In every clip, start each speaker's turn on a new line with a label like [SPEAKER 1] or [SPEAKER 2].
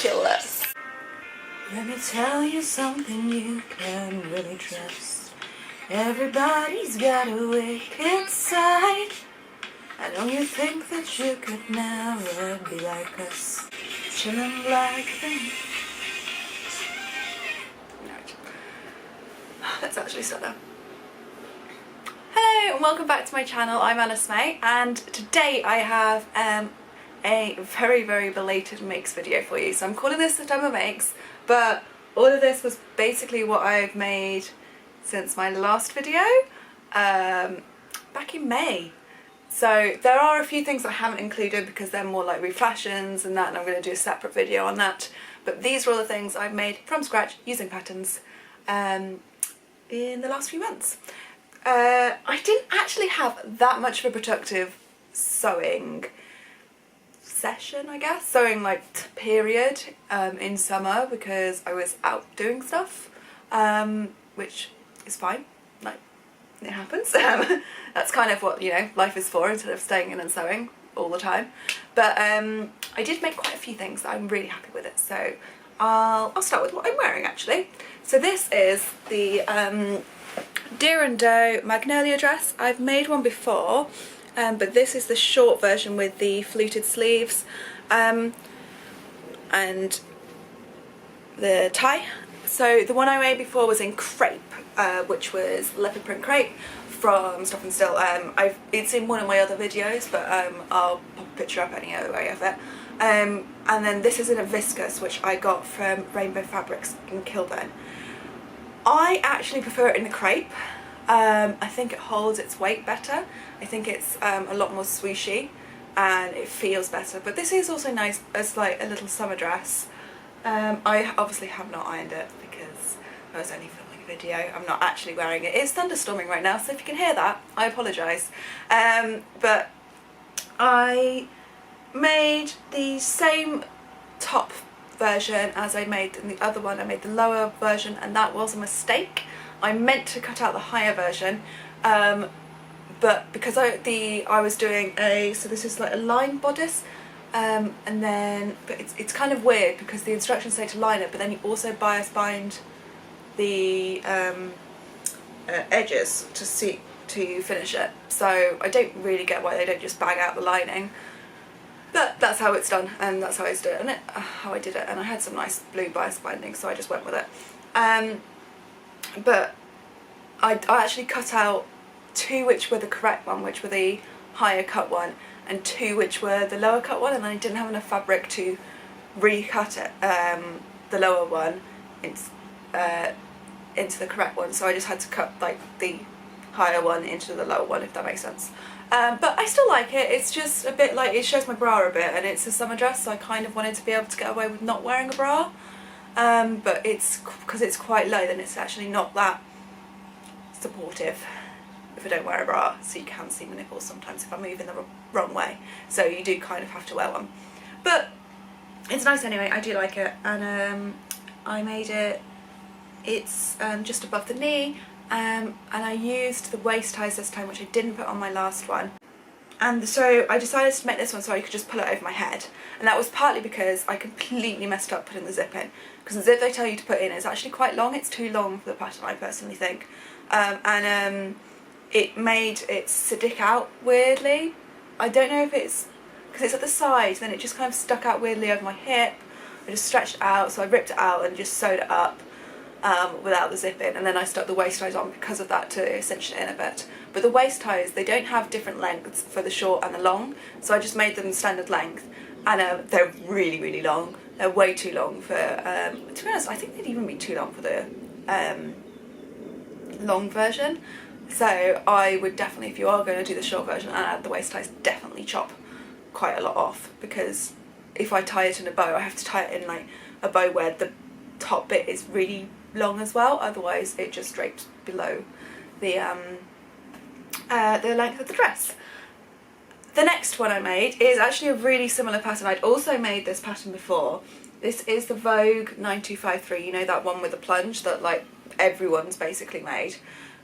[SPEAKER 1] ridiculous. Let me tell you something you can really trust. Everybody's got a wicked side. I know you think that you could never be like us, chillin' like them. Let's actually start now. Hello and welcome back to my channel. I'm Alice May, and today I have a very belated makes video for you. So I'm calling this the Summer Makes, but all of this was basically what I've made since my last video back in May. So there are a few things I haven't included because they're more like refashions and that, and I'm going to do a separate video on that. But these are all the things I've made from scratch using patterns in the last few months. I didn't actually have that much of a productive sewing session, I guess, sewing like period in summer because I was out doing stuff, which is fine, like it happens. That's kind of what, you know, life is for, instead of staying in and sewing all the time. But I did make quite a few things that I'm really happy with it, so I'll start with what I'm wearing actually. So this is the Doe Magnolia dress. I've made one before, but this is the short version with the fluted sleeves and the tie. So the one I made before was in crepe, which was leopard print crepe from Stop and Still. It's in one of my other videos, but I'll pop a picture up anyway of it. And then this is in a viscose, which I got from Rainbow Fabrics in Kilburn. I actually prefer it in the crepe. I think it holds its weight better. I think it's a lot more swooshy and it feels better. But this is also nice as like a little summer dress. I obviously have not ironed it because I was only filming a video. I'm not actually wearing it. It's thunderstorming right now, so if you can hear that, I apologise. But I made the same top version as I made in the other one. I made the lower version, and that was a mistake. I meant to cut out the higher version, but because I was doing so this is like a line bodice, and then but it's kind of weird because the instructions say to line it, but then you also bias bind the edges to finish it. So I don't really get why they don't just bag out the lining. But that's how it's done, and that's how I did it, and how I did it, and I had some nice blue bias binding, so I just went with it. But I actually cut out two which were the correct one, which were the higher cut one, and two which were the lower cut one, and I didn't have enough fabric to recut it, the lower one into the correct one, so I just had to cut like the higher one into the lower one, if that makes sense. But I still like it. It's just a bit like, it shows my bra a bit, and it's a summer dress, so I kind of wanted to be able to get away with not wearing a bra. But it's because it's quite low, then it's actually not that supportive if I don't wear a bra, so you can see my nipples sometimes if I'm moving the wrong way, so you do kind of have to wear one. But it's nice anyway. I do like it, and I made it, it's just above the knee, and I used the waist ties this time, which I didn't put on my last one. And so I decided to make this one so I could just pull it over my head, and that was partly because I completely messed up putting the zip in, because the zip they tell you to put in is actually quite long. It's too long for the pattern, I personally think, and it made it stick out weirdly. I don't know if it's because it's at the side, then it just kind of stuck out weirdly over my hip. I just stretched it out, so I ripped it out and just sewed it up without the zip in, and then I stuck the waist ties on because of that to cinch it in a bit. But the waist ties, they don't have different lengths for the short and the long, so I just made them standard length, and they're really long. They're way too long for, to be honest, I think they'd even be too long for the long version. So I would definitely, if you are going to do the short version and add the waist ties, definitely chop quite a lot off, because if I tie it in a bow, I have to tie it in like a bow where the top bit is really long as well, otherwise it just drapes below the length of the dress. The next one I made is actually a really similar pattern. I'd also made this pattern before. This is the Vogue 9253, you know, that one with the plunge that like everyone's basically made.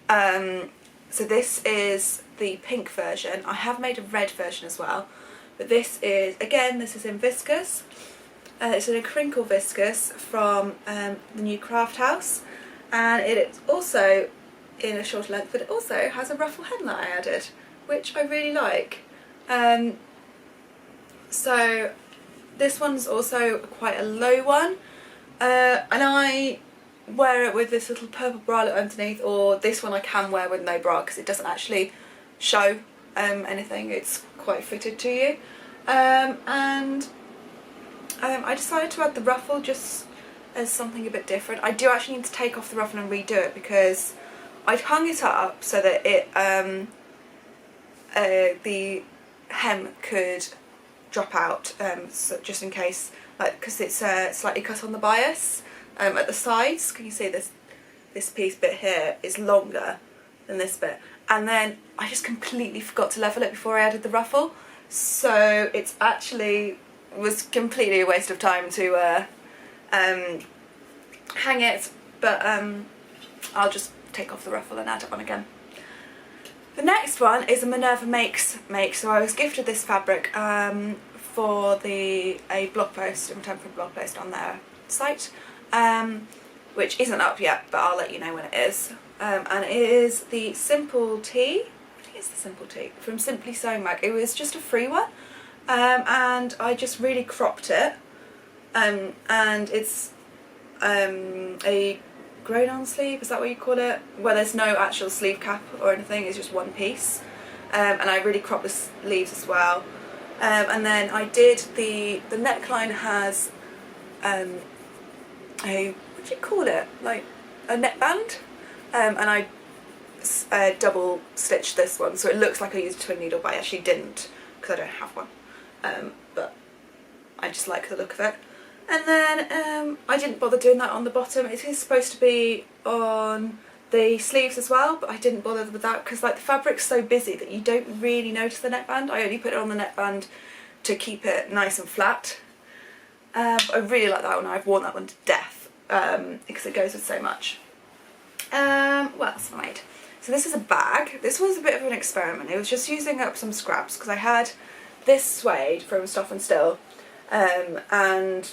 [SPEAKER 1] So this is the pink version. I have made a red version as well, but this is, again, this is in viscose. It's in a crinkle viscose from the new Craft House, and it is also in a shorter length, but it also has a ruffle hem that I added, which I really like. So this one's also quite a low one, and I wear it with this little purple bralette underneath, or this one I can wear with no bra because it doesn't actually show anything, it's quite fitted to you. I decided to add the ruffle just as something a bit different. I do actually need to take off the ruffle and redo it because I'd hung it up so that it the hem could drop out, so just in case, like, because it's slightly cut on the bias at the sides. Can you see this piece bit here is longer than this bit, and then I just completely forgot to level it before I added the ruffle, so it's actually was completely a waste of time to hang it, but I'll just take off the ruffle and add it on again. The next one is a Minerva Makes make. So I was gifted this fabric for a blog post, a temporary blog post on their site, which isn't up yet, but I'll let you know when it is. And it is the Simple Tee. I think it's the Simple Tee from Simply Sewing Mag. It was just a free one, and I just really cropped it. And it's a grown-on sleeve, is that what you call it? Where there's no actual sleeve cap or anything, it's just one piece. And I really cropped the sleeves as well. And then I did the neckline has a, what do you call it? Like a neckband. And I double stitched this one, so it looks like I used a twin needle, but I actually didn't because I don't have one. But I just like the look of it. And then I didn't bother doing that on the bottom. It is supposed to be on the sleeves as well, but I didn't bother with that because, like, the fabric's so busy that you don't really notice the neckband. I only put it on the neckband to keep it nice and flat. I really like that one. I've worn that one to death because it goes with so much. What else have I made? So this is a bag. This was a bit of an experiment. It was just using up some scraps because I had this suede from Stuff and Still, and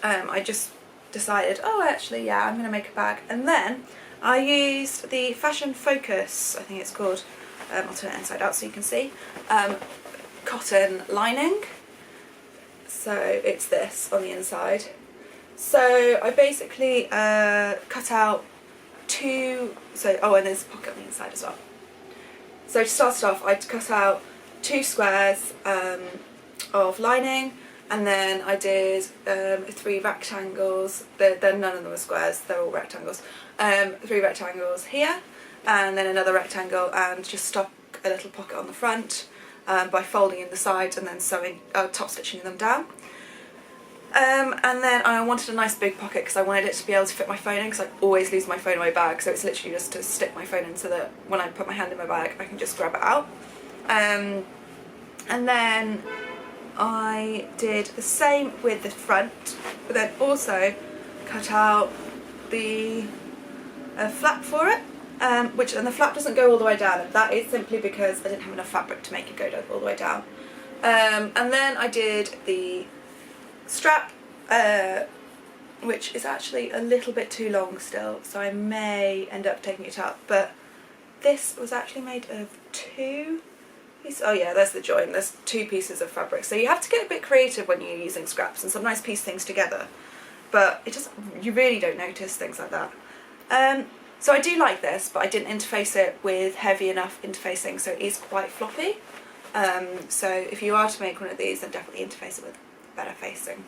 [SPEAKER 1] I just decided, oh, actually, yeah, I'm going to make a bag. And then I used the Fashion Focus, I think it's called, I'll turn it inside out so you can see, cotton lining. So it's this on the inside. So I basically cut out two, and there's a pocket on the inside as well. So to start off, I cut out 2 squares of lining, and then I did 3 rectangles. None of them are squares, they're all rectangles. 3 rectangles here, and then another rectangle, and just stuck a little pocket on the front by folding in the sides and then sewing, top stitching them down. And then I wanted a nice big pocket because I wanted it to be able to fit my phone in, because I always lose my phone in my bag, so it's literally just to stick my phone in so that when I put my hand in my bag I can just grab it out. And then I did the same with the front, but then also cut out the flap for it, and the flap doesn't go all the way down, and that is simply because I didn't have enough fabric to make it go all the way down. And then I did the strap, which is actually a little bit too long still, so I may end up taking it up, but this was actually made of 2 pieces. Oh yeah, there's the join, there's 2 pieces of fabric, so you have to get a bit creative when you're using scraps and sometimes piece things together, but you really don't notice things like that. So I do like this, but I didn't interface it with heavy enough interfacing, so it is quite floppy. So if you are to make one of these, then definitely interface it with better facing.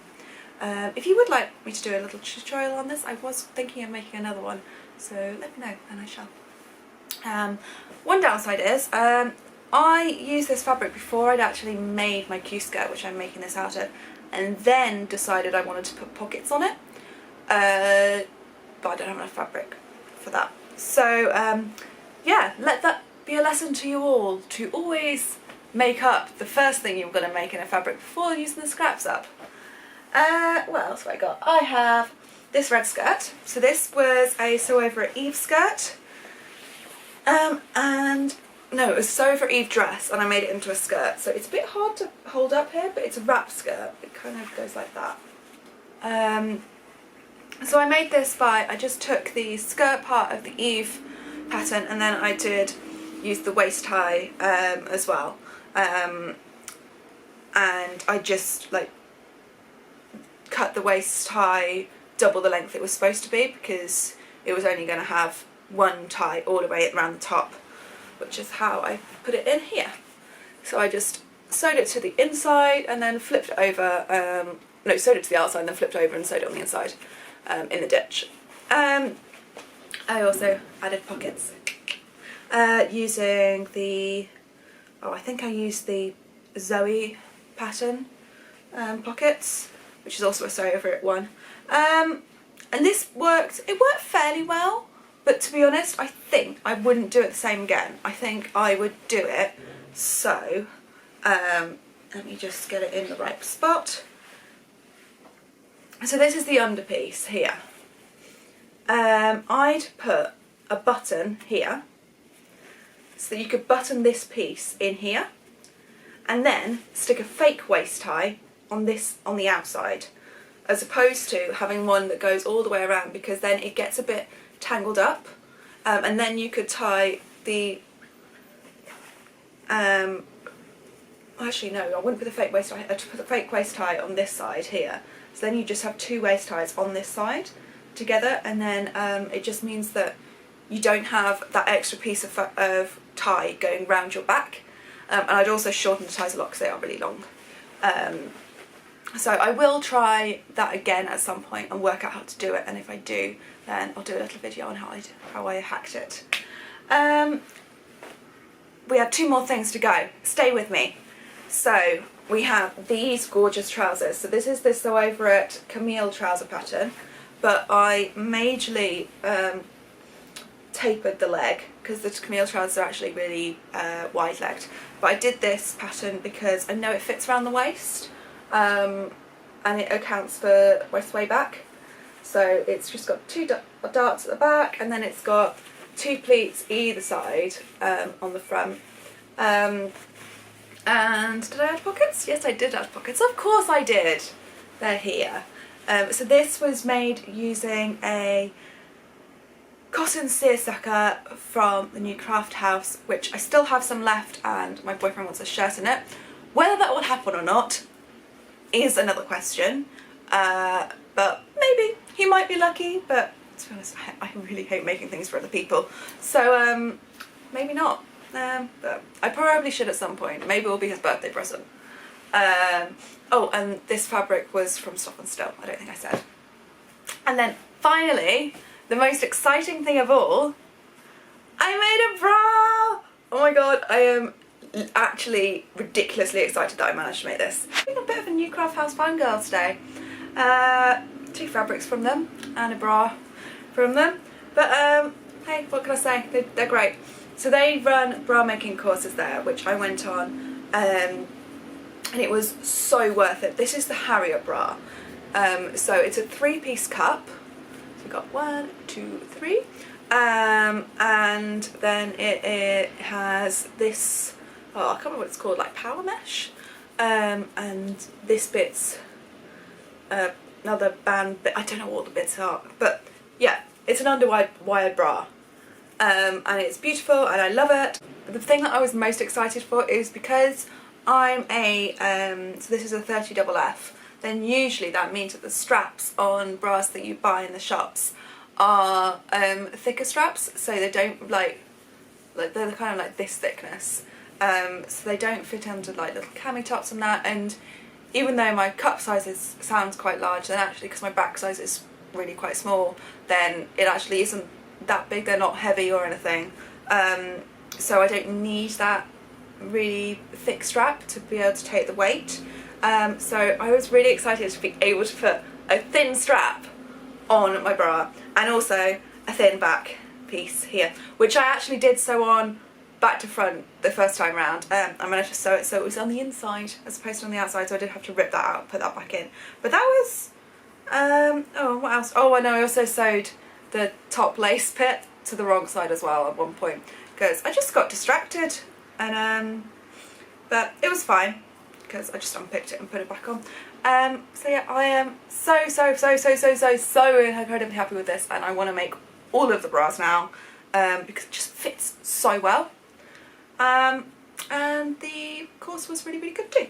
[SPEAKER 1] If you would like me to do a little tutorial on this, I was thinking of making another one, so let me know and I shall. One downside is I used this fabric before I'd actually made my Q skirt, which I'm making this out of, and then decided I wanted to put pockets on it, but I don't have enough fabric for that. So yeah, let that be a lesson to you all, to always make up the first thing you're going to make in a fabric before using the scraps up. What else have I got? I have this red skirt. So this was a Sew Over It Eve skirt, and no, it was Sew for Eve dress, and I made it into a skirt. So it's a bit hard to hold up here, but it's a wrap skirt. It kind of goes like that. So I made this by, I just took the skirt part of the Eve pattern, and then I did use the waist tie as well. And I just like cut the waist tie double the length it was supposed to be, because it was only going to have one tie all the way around the top, which is how I put it in here. So I just sewed it to the inside and then flipped it over, no, sewed it to the outside and then flipped over and sewed it on the inside in the ditch. I also added pockets using the, I think I used the Zoe pattern pockets, which is also a Sew Over It one. And this worked, it worked fairly well. But to be honest, I think I wouldn't do it the same again. I think I would do it. So, let me just get it in the right spot. So this is the underpiece here. I'd put a button here, so that you could button this piece in here, and then stick a fake waist tie on this, on the outside, as opposed to having one that goes all the way around, because then it gets a bit tangled up, and then you could tie the actually no, I wouldn't put the fake waist tie, I'd put the fake waist tie on this side here, so then you just have two waist ties on this side together, and then it just means that you don't have that extra piece of tie going round your back, and I'd also shorten the ties a lot because they are really long. So I will try that again at some point and work out how to do it, and if I do, then I'll do a little video on how I hacked it. We have two more things to go. Stay with me. So we have these gorgeous trousers. So this is the Sew Over It Camille trouser pattern, but I majorly tapered the leg because the Camille trousers are actually really wide-legged. But I did this pattern because I know it fits around the waist. And it accounts for waist way back. So it's just got two darts at the back, and then it's got two pleats either side on the front. And did I add pockets? Yes, I did add pockets. Of course I did. They're here. So this was made using a cotton seersucker from the new Craft House, which I still have some left, and my boyfriend wants a shirt in it. Whether that will happen or not is another question, but maybe he might be lucky, but to be honest, I really hate making things for other people, so maybe not, but I probably should at some point. Maybe it will be his birthday present. Oh, and this fabric was from Stop and Still, I don't think I said. And then finally, the most exciting thing of all, I made a bra! Oh my god, I am actually ridiculously excited that I managed to make this. I'm a bit of a new Craft House fangirl today. Two fabrics from them and a bra from them, but hey, what can I say, they're great. So they run bra making courses there, which I went on, and it was so worth it. This is the Harriet bra, so it's a 3-piece cup, so we've got 1, 2, 3, and then it has this, I can't remember what it's called, like power mesh, and this bit's another band bit, I don't know what the bits are, but yeah, it's an underwired bra, and it's beautiful and I love it. The thing that I was most excited for is because I'm a, so this is a 30FF, then usually that means that the straps on bras that you buy in the shops are thicker straps, so they don't like they're kind of like this thickness. So they don't fit under like little cami tops and that, and even though my cup size sounds quite large, then actually because my back size is really quite small, then it actually isn't that big. They're not heavy or anything, so I don't need that really thick strap to be able to take the weight. So I was really excited to be able to put a thin strap on my bra, and also a thin back piece here, which I actually did sew on back to front the first time round. I managed to sew it so it was on the inside as opposed to on the outside, so I did have to rip that out and put that back in. But that was, oh, what else? Oh, I know, I also sewed the top lace bit to the wrong side as well at one point. because I just got distracted, and but it was fine because I just unpicked it and put it back on. So yeah, I am so incredibly happy with this, and I want to make all of the bras now because it just fits so well. And the course was really good too.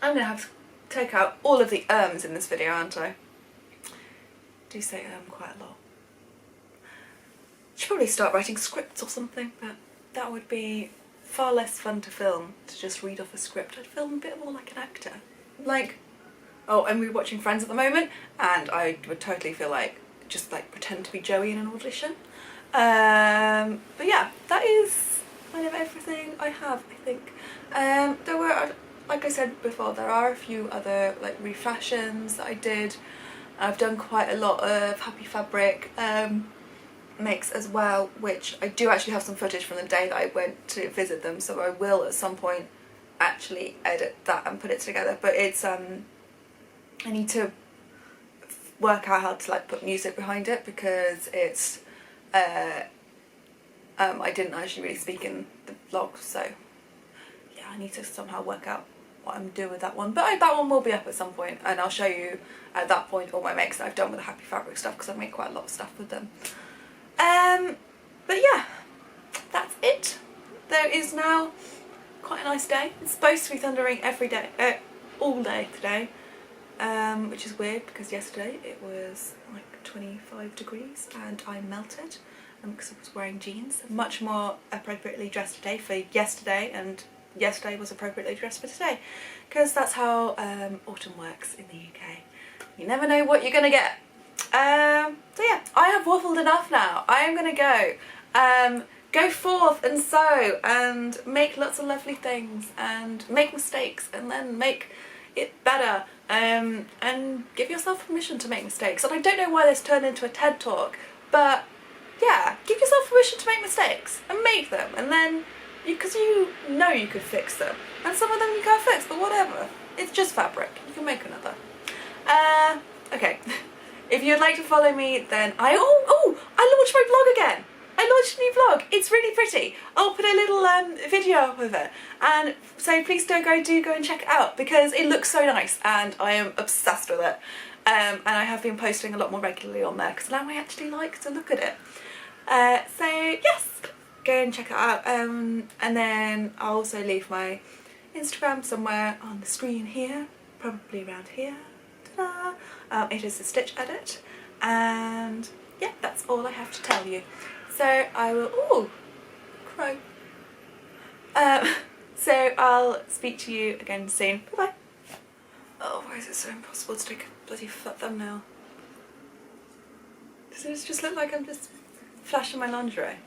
[SPEAKER 1] I'm gonna have to take out all of the ums in this video, aren't I? Do say quite a lot. Should probably start writing scripts or something, but that would be far less fun to film, to just read off a script. I'd film a bit more like an actor. Like, oh, and we're watching Friends at the moment, and I would totally feel like, just like pretend to be Joey in an audition. But yeah, that is kind of everything I have, I think. There were, like I said before, there are a few other like refashions that I did. I've done quite a lot of Happy Fabric makes as well, which I do actually have some footage from the day that I went to visit them, so I will at some point actually edit that and put it together. But it's I need to work out how to like put music behind it, because it's I didn't actually really speak in the vlog, so yeah, I need to somehow work out what I'm doing with that one. But that one will be up at some point, and I'll show you at that point all my makes that I've done with the Happy Fabric stuff, because I've made quite a lot of stuff with them. But yeah, that's it. There is now quite a nice day. It's supposed to be thundering every day, all day today, which is weird because yesterday it was like 25 degrees and I melted because I was wearing jeans. Much more appropriately dressed today for yesterday, and yesterday was appropriately dressed for today, because that's how autumn works in the UK. You never know what you're gonna get. So yeah, I have waffled enough now. I am gonna go forth and sew and make lots of lovely things and make mistakes and then make it better, and give yourself permission to make mistakes. And I don't know why this turned into a TED talk, but yeah, give yourself permission to make mistakes and make them, and then because you know you could fix them, and some of them you can't fix, but whatever, it's just fabric, you can make another. Okay. If you'd like to follow me, then I launched my vlog again. I launched a new vlog. It's really pretty. I'll put a little video up of it, and so please do go and check it out, because it looks so nice and I am obsessed with it. And I have been posting a lot more regularly on there because now I actually like to look at it. So yes, go and check it out. And then I'll also leave my Instagram somewhere on the screen here, probably around here. Ta-da! It is a stitch edit, and yeah, that's all I have to tell you. So I will, ooh, crow. So I'll speak to you again soon. Bye bye. Oh, why is it so impossible to take a bloody thumbnail? Does it just look like I'm just flashing my lingerie?